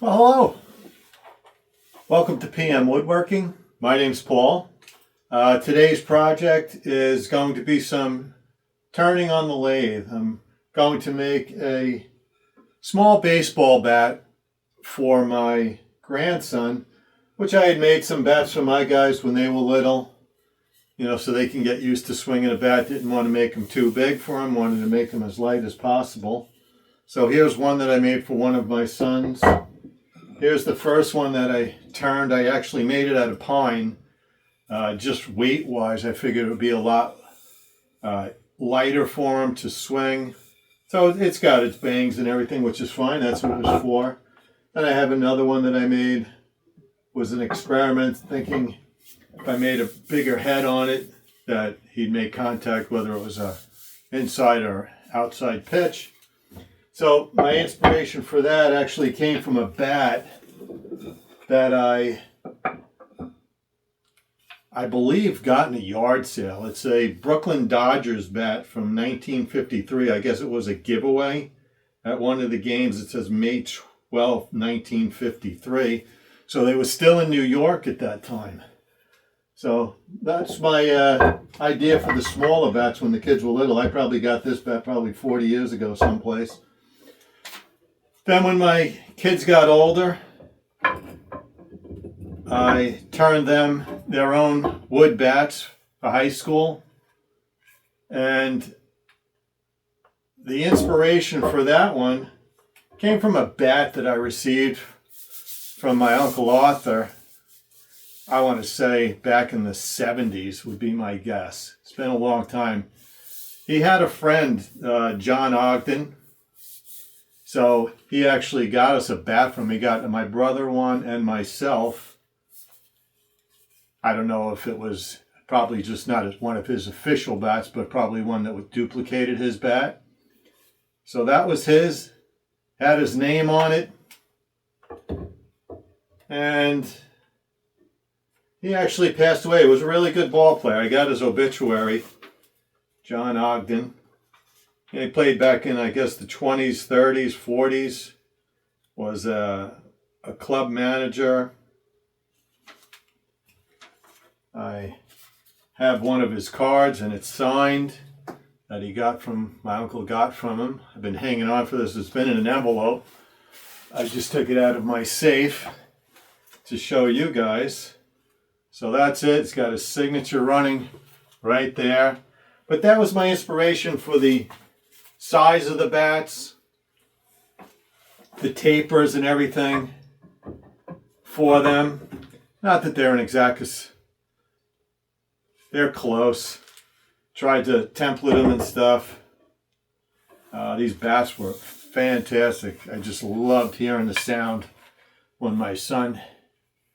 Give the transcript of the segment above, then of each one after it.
Well, hello. Welcome to PM Woodworking. My name's Paul. Today's project is going to be some turning on the lathe. I'm going to make a small baseball bat for my grandson, which I had made some bats for my guys when they were little, so they can get used to swinging a bat. Didn't want to make them too big for them, wanted to make them as light as possible. So here's one that I made for one of my sons. Here's the first one that I turned. I actually made it out of pine. Just weight-wise, I figured it would be a lot lighter for him to swing. So it's got its bangs and everything, which is fine. That's what it was for. Then I have another one that I made. Was an experiment, thinking if I made a bigger head on it, that he'd make contact, whether it was a inside or outside pitch. So my inspiration for that actually came from a bat that I believe got in a yard sale. It's a Brooklyn Dodgers bat from 1953. I guess it was a giveaway at one of the games. It says May 12, 1953. So they were still in New York at that time. So that's my idea for the smaller bats when the kids were little. I probably got this bat probably 40 years ago someplace. Then when my kids got older, I turned them their own wood bats for high school. And the inspiration for that one came from a bat that I received from my Uncle Arthur. I want to say back in the 70s would be my guess. It's been a long time. He had a friend, John Ogden. So he actually got us a bat from me. He got my brother one and myself. I don't know if it was probably just not one of his official bats, but probably one that duplicated his bat. So that was his. Had his name on it. And he actually passed away. He was a really good ball player. I got his obituary. John Ogden. He played back in, I guess, the 20s, 30s, 40s. Was a club manager. I have one of his cards, and it's signed, that he got from, my uncle got from him. I've been hanging on for this. It's been in an envelope. I just took it out of my safe to show you guys. So that's it. It's got his signature running right there. But that was my inspiration for the size of the bats, the tapers and everything for them. Not that they're an exactus. They're close. Tried to template them and stuff. These bats were fantastic. I just loved hearing the sound when my son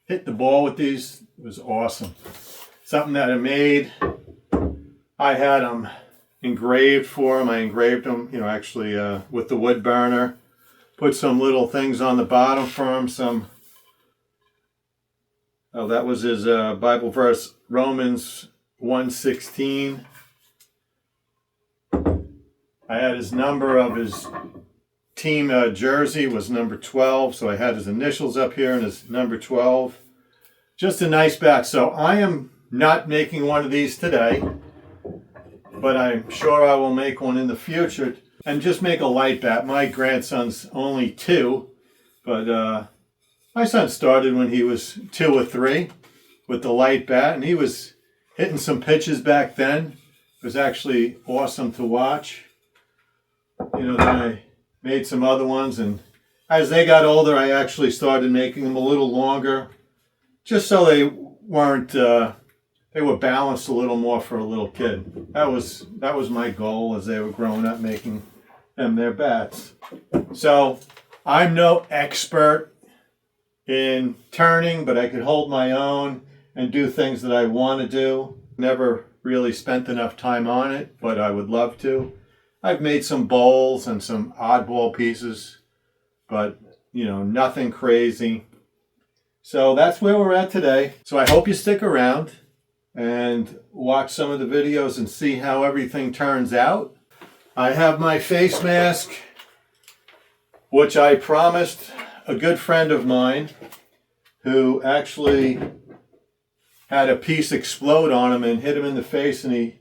hit the ball with these. It was awesome. Something that I made. I had them engraved for him. I engraved them, actually with the wood burner. Put some little things on the bottom for him. That was his Bible verse, Romans 1:16. I had his number of his team jersey was number 12. So I had his initials up here and his number 12. Just a nice bat. So I am not making one of these today, but I'm sure I will make one in the future and just make a light bat. My grandson's only 2, but my son started when he was 2 or 3 with the light bat, and he was hitting some pitches back then. It was actually awesome to watch. Then I made some other ones, and as they got older, I actually started making them a little longer, just so they weren't, they were balanced a little more for a little kid. That was my goal as they were growing up, making them their bats. So I'm no expert in turning, but I could hold my own and do things that I want to do. Never really spent enough time on it, but I would love to. I've made some bowls and some oddball pieces, but nothing crazy. So that's where we're at today. So I hope you stick around and watch some of the videos and see how everything turns out. I have my face mask, which I promised a good friend of mine who actually had a piece explode on him and hit him in the face, and he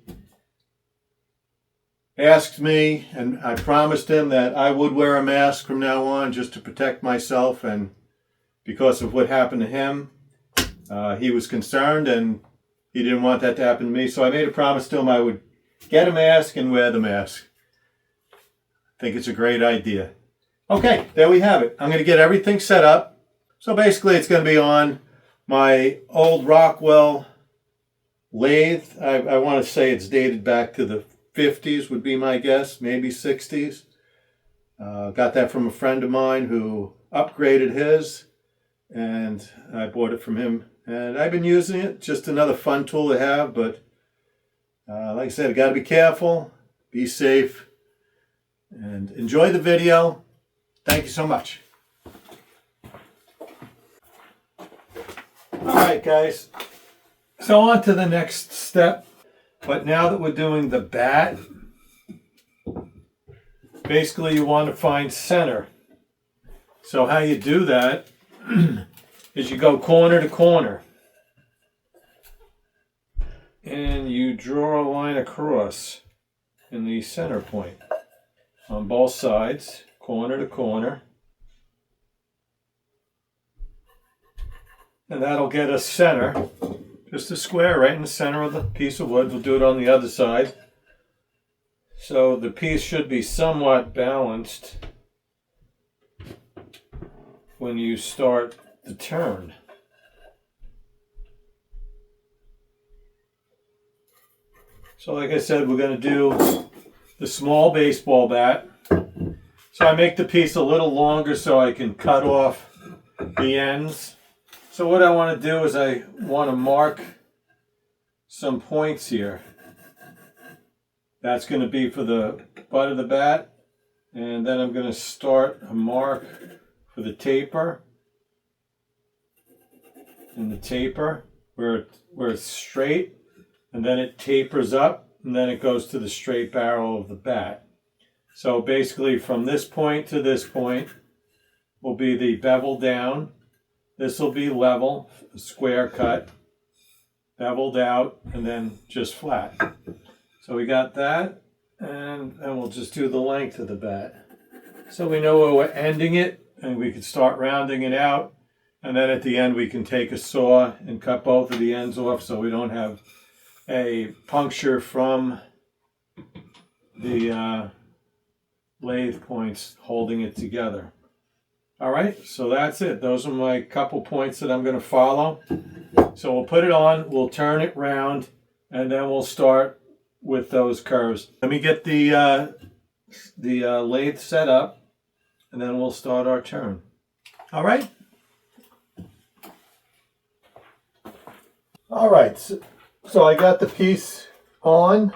asked me, and I promised him that I would wear a mask from now on just to protect myself, and because of what happened to him, he was concerned and he didn't want that to happen to me, so I made a promise to him I would get a mask and wear the mask. I think it's a great idea. Okay, there we have it. I'm going to get everything set up. So basically it's going to be on my old Rockwell lathe. I want to say it's dated back to the 50s would be my guess, maybe 60s. Got that from a friend of mine who upgraded his, and I bought it from him. And I've been using it, just another fun tool to have, but like I said, I got to be careful, be safe, and enjoy the video. Thank you so much. All right, guys. So on to the next step. But now that we're doing the bat, basically you want to find center. So how you do that is you go corner to corner. And you draw a line across in the center point on both sides, corner to corner. And that'll get us center. Just a square right in the center of the piece of wood. We'll do it on the other side. So the piece should be somewhat balanced when you start the turn. So like I said, we're going to do the small baseball bat. So I make the piece a little longer so I can cut off the ends. So what I want to do is I want to mark some points here. That's going to be for the butt of the bat. And then I'm going to start a mark for the taper. And the taper where it's straight. And then it tapers up. And then it goes to the straight barrel of the bat. So basically from this point to this point will be the bevel down. This will be level, a square cut, beveled out, and then just flat. So we got that, and then we'll just do the length of the bat. So we know where we're ending it, and we can start rounding it out, and then at the end we can take a saw and cut both of the ends off so we don't have a puncture from the lathe points holding it together. All right, so that's it. Those are my couple points that I'm going to follow. So we'll put it on, we'll turn it round, and then we'll start with those curves. Let me get the lathe set up, and then we'll start our turn. All right? All right, so I got the piece on.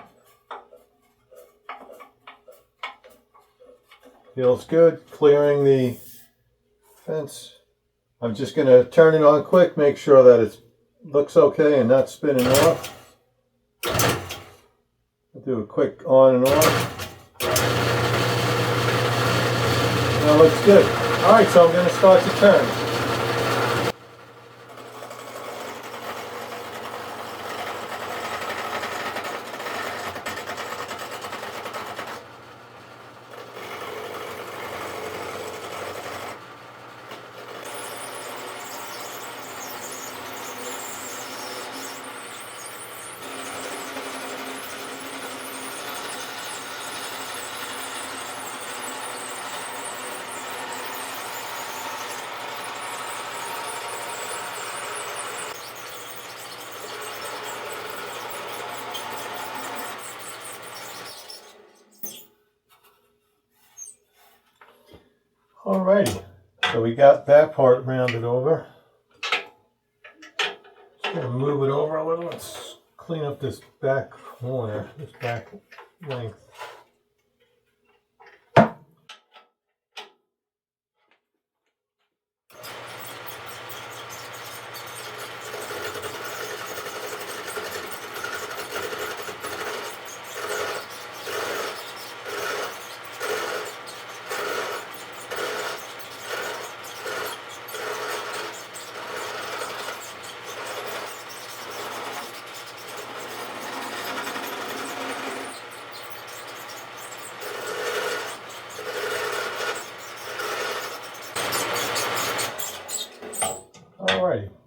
Feels good, clearing the fence. I'm just going to turn it on quick, make sure that it looks okay and not spinning off. I'll do a quick on and off. That looks good. Alright, so I'm going to start to turn. Alrighty, so we got that part rounded over. Just gonna move it over a little. Let's clean up this back corner, this back length.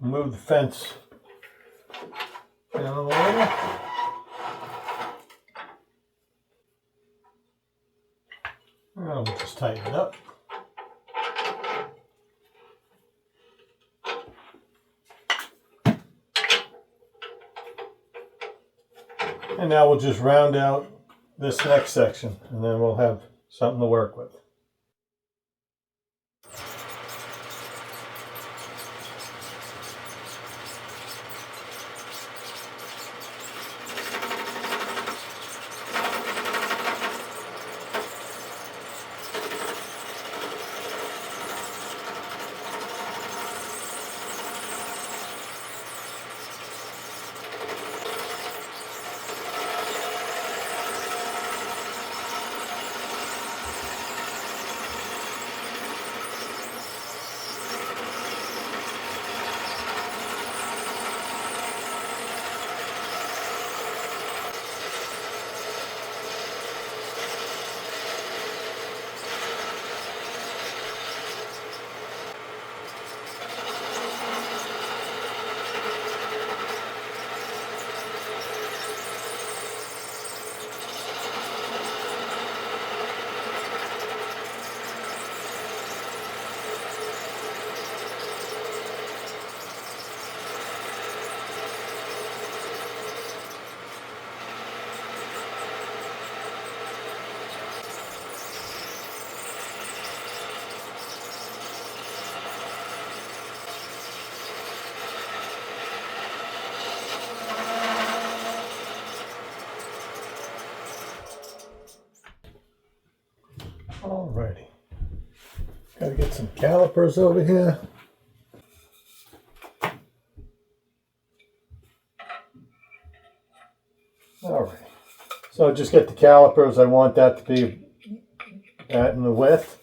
Move the fence down a little. We'll just tighten it up. And now we'll just round out this next section, and then we'll have something to work with. Alrighty, gotta get some calipers over here. Alright, so just get the calipers. I want that to be that in the width.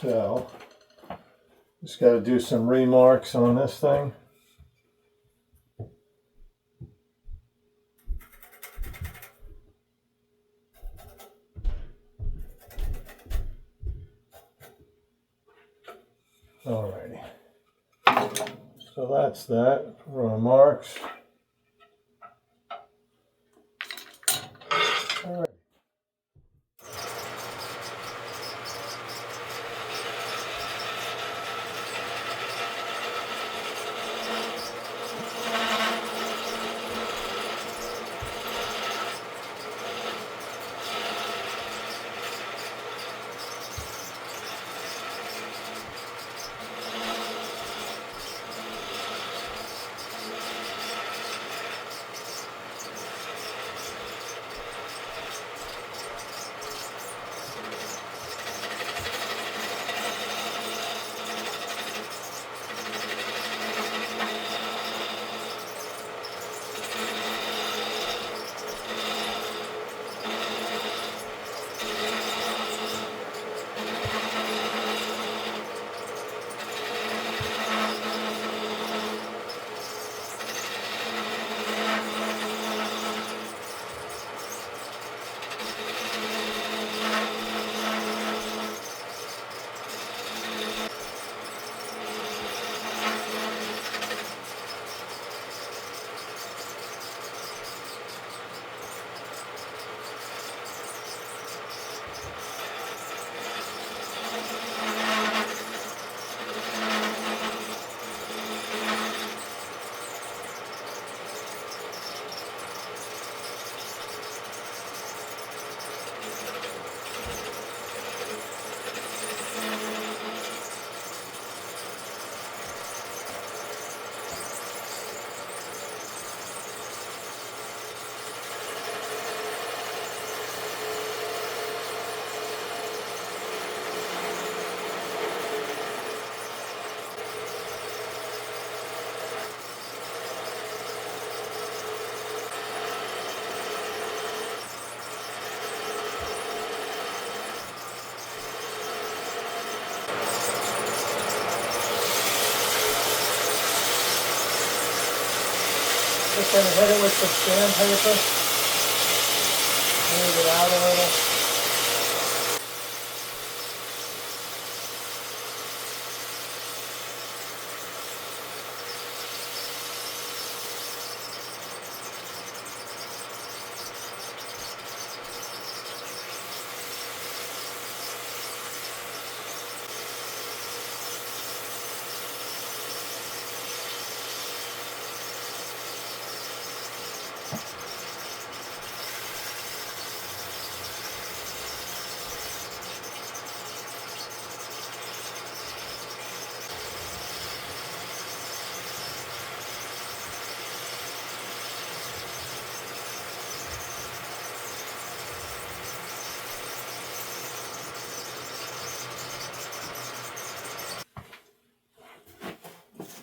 So, just gotta do some remarks on this thing. Alrighty, so that's that, remarks. All right. Just going to hit it with some sandpaper. Move it out a little.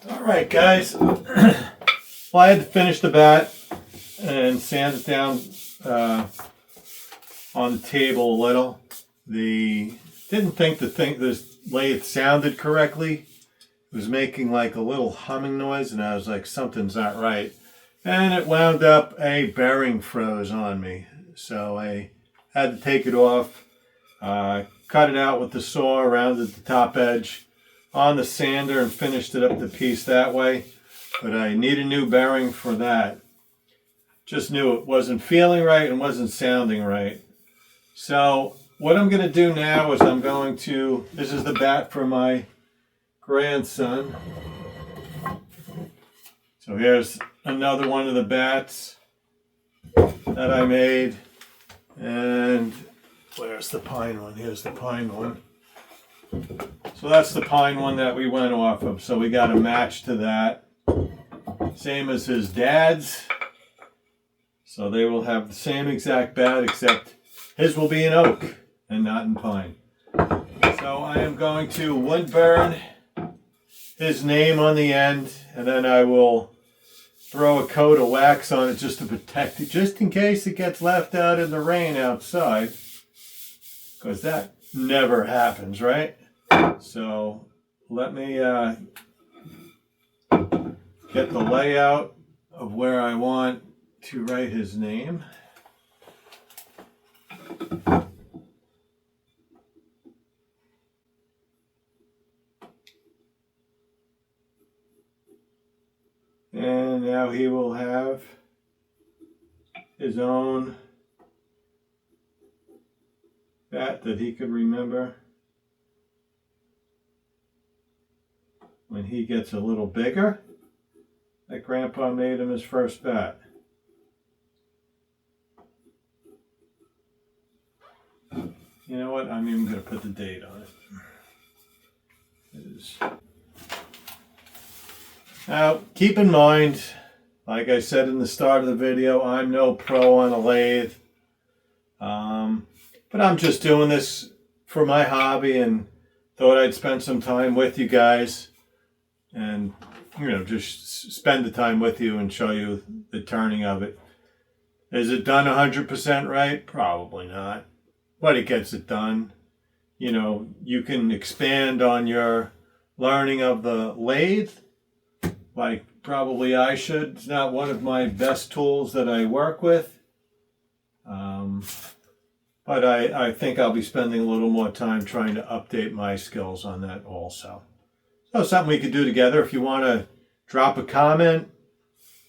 All right, guys. Well, I had to finish the bat and sand it down on the table a little. Didn't think this lathe sounded correctly. It was making like a little humming noise, and I was like, something's not right. And it wound up a bearing froze on me, so I had to take it off. Cut it out with the saw, rounded the top edge on the sander, and finished it up the piece that way. But I need a new bearing for that. Just knew it wasn't feeling right and wasn't sounding right. So what I'm going to do now is this is the bat for my grandson. So here's another one of the bats that I made. And where's the pine one? Here's the pine one. So that's the pine one that we went off of. So we got a match to that. Same as his dad's. So they will have the same exact bat, except his will be in oak and not in pine. So I am going to wood burn his name on the end, and then I will throw a coat of wax on it just to protect it, just in case it gets left out in the rain outside, because that never happens, right? So let me get the layout of where I want to write his name. And now he will have his own bat that he could remember when he gets a little bigger. That Grandpa made him his first bat. You know what? I'm even going to put the date on it. Now, keep in mind, like I said in the start of the video, I'm no pro on a lathe. But I'm just doing this for my hobby and thought I'd spend some time with you guys and, just spend the time with you and show you the turning of it. Is it done 100% right? Probably not. But it gets it done. You can expand on your learning of the lathe, like probably I should. It's not one of my best tools that I work with. But I think I'll be spending a little more time trying to update my skills on that also. So something we could do together. If you want to drop a comment,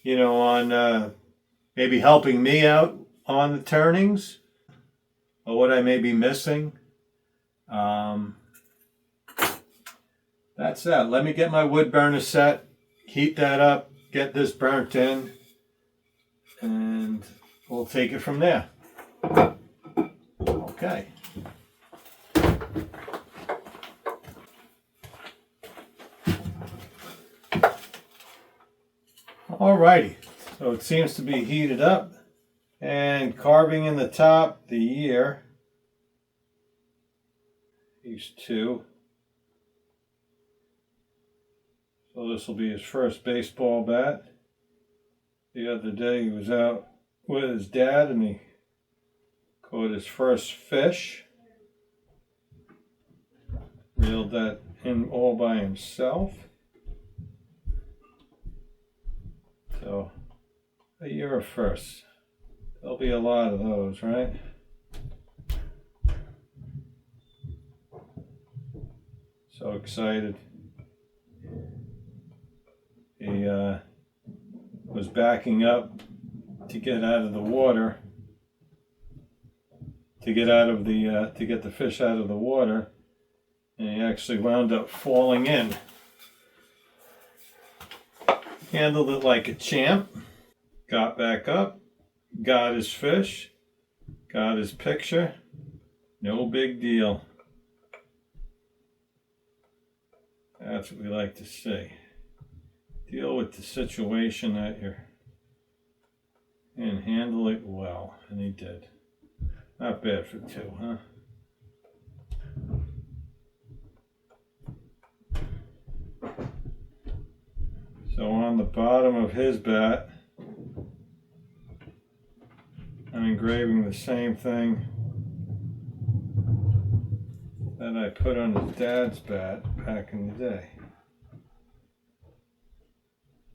on maybe helping me out on the turnings, or what I may be missing. That's that. Let me get my wood burner set, heat that up, get this burnt in, and we'll take it from there. Okay. Alrighty. So it seems to be heated up. And carving in the top, the year, these two. So this will be his first baseball bat. The other day he was out with his dad and he caught his first fish. Reeled that in all by himself. So, a year of firsts. There'll be a lot of those, right? So excited. He was backing up to get out of the water, to get the fish out of the water, and he actually wound up falling in. Handled it like a champ, got back up, got his fish, got his picture, no big deal. That's what we like to see. Deal with the situation that you're in, handle it well, and he did. Not bad for two, huh? So on the bottom of his bat, I'm engraving the same thing that I put on his dad's bat back in the day.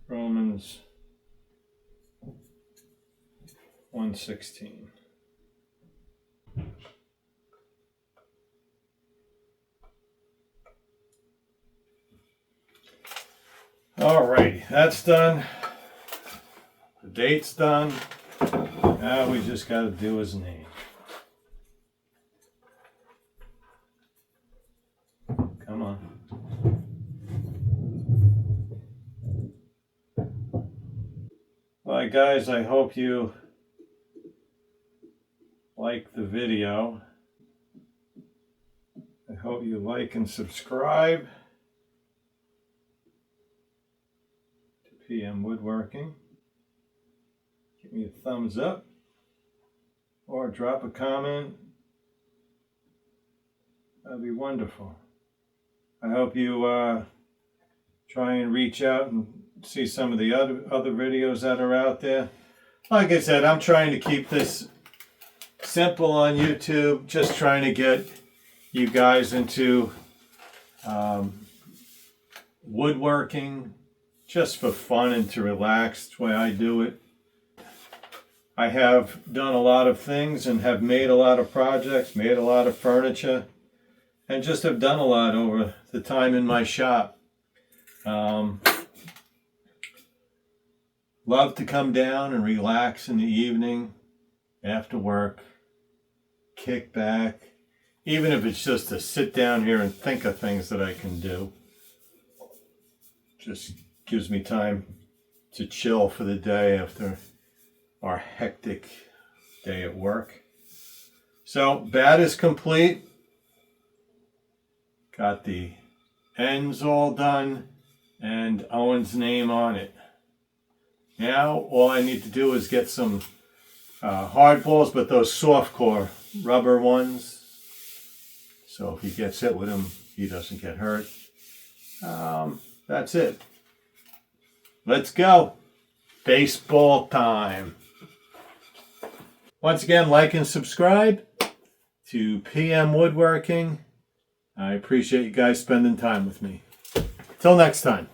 Romans 1:16. Alrighty, that's done. The date's done. Now we just got to do his name. Come on. Alright guys, I hope you like the video. I hope you like and subscribe to PM Woodworking. Give me a thumbs up or drop a comment. That'd be wonderful. I hope you try and reach out and see some of the other videos that are out there. Like I said, I'm trying to keep this simple on YouTube, just trying to get you guys into woodworking just for fun and to relax. That's the way I do it. I have done a lot of things and have made a lot of projects, made a lot of furniture, and just have done a lot over the time in my shop. Love to come down and relax in the evening after work, kick back, even if it's just to sit down here and think of things that I can do. Just gives me time to chill for the day after our hectic day at work. So bat is complete. Got the ends all done and Owen's name on it. Now all I need to do is get some hard balls, but those soft core rubber ones. So if he gets hit with them, he doesn't get hurt. That's it. Let's go. Baseball time. Once again, like and subscribe to PM Woodworking. I appreciate you guys spending time with me. Till next time.